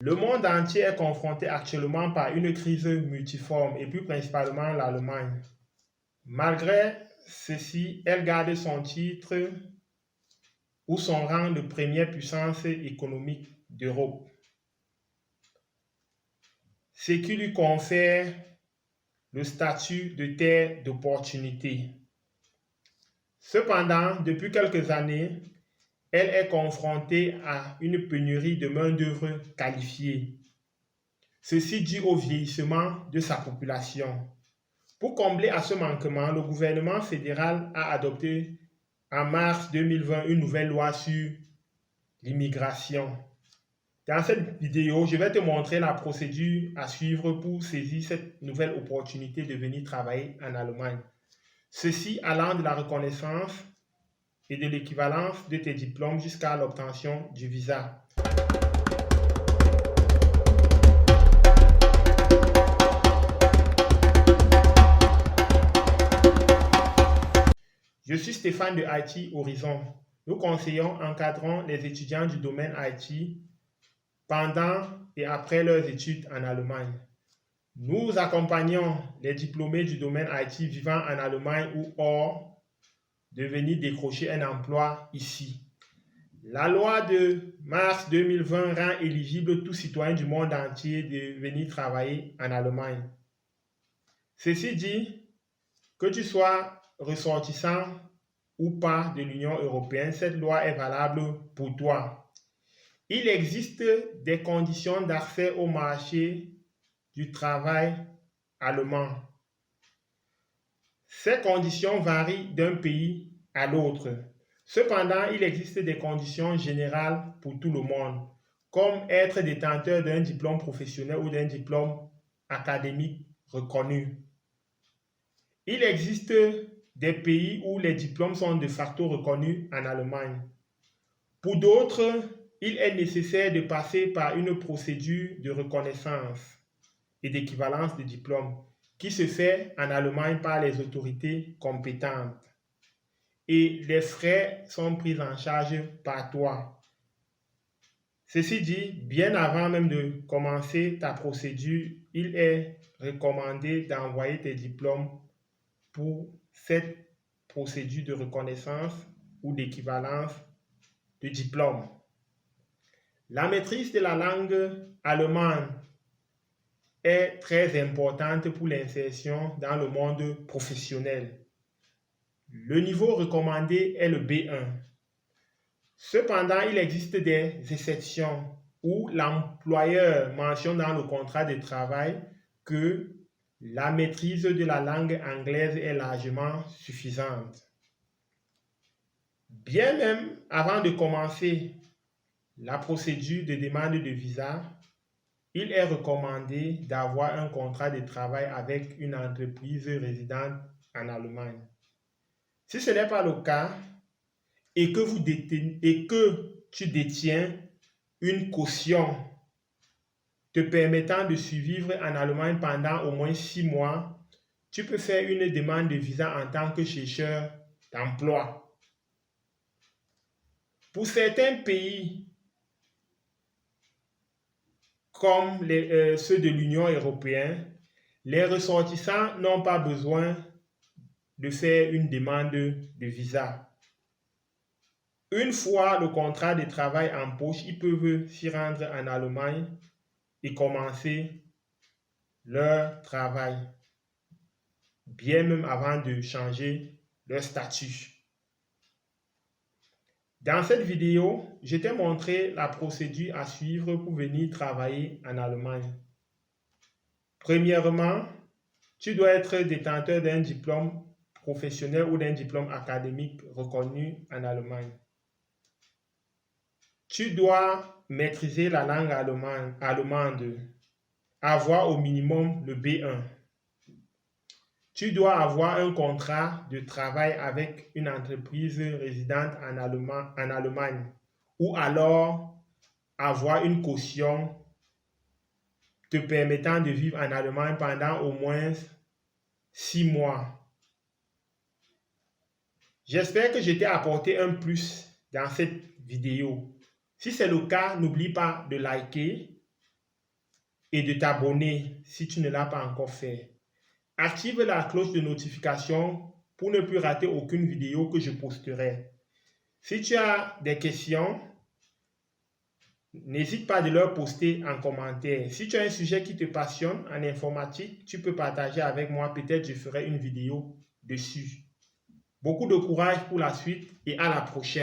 Le monde entier est confronté actuellement par une crise multiforme et plus principalement l'Allemagne. Malgré ceci, elle garde son titre ou son rang de première puissance économique d'Europe, ce qui lui confère le statut de terre d'opportunité. Cependant, depuis quelques années, elle est confrontée à une pénurie de main-d'œuvre qualifiée. Ceci dû au vieillissement de sa population. Pour combler à ce manquement, le gouvernement fédéral a adopté en mars 2020 une nouvelle loi sur l'immigration. Dans cette vidéo, je vais te montrer la procédure à suivre pour saisir cette nouvelle opportunité de venir travailler en Allemagne. Ceci allant de la reconnaissance et de l'équivalence de tes diplômes jusqu'à l'obtention du visa. Je suis Stéphane de IT Horizon. Nous conseillons, encadrons les étudiants du domaine IT pendant et après leurs études en Allemagne. Nous accompagnons les diplômés du domaine IT vivant en Allemagne ou hors de venir décrocher un emploi ici. La loi de mars 2020 rend éligible tout citoyen du monde entier de venir travailler en Allemagne. Ceci dit, que tu sois ressortissant ou pas de l'Union européenne, cette loi est valable pour toi. Il existe des conditions d'accès au marché du travail allemand. Ces conditions varient d'un pays à l'autre. Cependant, il existe des conditions générales pour tout le monde, comme être détenteur d'un diplôme professionnel ou d'un diplôme académique reconnu. Il existe des pays où les diplômes sont de facto reconnus en Allemagne. Pour d'autres, il est nécessaire de passer par une procédure de reconnaissance et d'équivalence de diplôme qui se fait en Allemagne par les autorités compétentes. Et les frais sont pris en charge par toi. Ceci dit, bien avant même de commencer ta procédure, il est recommandé d'envoyer tes diplômes pour cette procédure de reconnaissance ou d'équivalence de diplôme. La maîtrise de la langue allemande est très importante pour l'insertion dans le monde professionnel. Le niveau recommandé est le B1. Cependant, il existe des exceptions où l'employeur mentionne dans le contrat de travail que la maîtrise de la langue anglaise est largement suffisante. Bien même avant de commencer la procédure de demande de visa, il est recommandé d'avoir un contrat de travail avec une entreprise résidente en Allemagne. Si ce n'est pas le cas et que tu détiens une caution te permettant de survivre en Allemagne pendant au moins 6 mois, tu peux faire une demande de visa en tant que chercheur d'emploi. Pour certains pays, comme ceux de l'Union européenne, les ressortissants n'ont pas besoin de faire une demande de visa. Une fois le contrat de travail en poche, ils peuvent s'y rendre en Allemagne et commencer leur travail, bien même avant de changer leur statut. Dans cette vidéo, je t'ai montré la procédure à suivre pour venir travailler en Allemagne. Premièrement, tu dois être détenteur d'un diplôme professionnel ou d'un diplôme académique reconnu en Allemagne. Tu dois maîtriser la langue allemande, avoir au minimum le B1. Tu dois avoir un contrat de travail avec une entreprise résidente en Allemagne ou alors avoir une caution te permettant de vivre en Allemagne pendant au moins 6 mois. J'espère que je t'ai apporté un plus dans cette vidéo. Si c'est le cas, n'oublie pas de liker, et de t'abonner si tu ne l'as pas encore fait. Active la cloche de notification pour ne plus rater aucune vidéo que je posterai. Si tu as des questions, n'hésite pas de leur poster en commentaire. Si tu as un sujet qui te passionne en informatique, tu peux partager avec moi. Peut-être je ferai une vidéo dessus. Beaucoup de courage pour la suite et à la prochaine.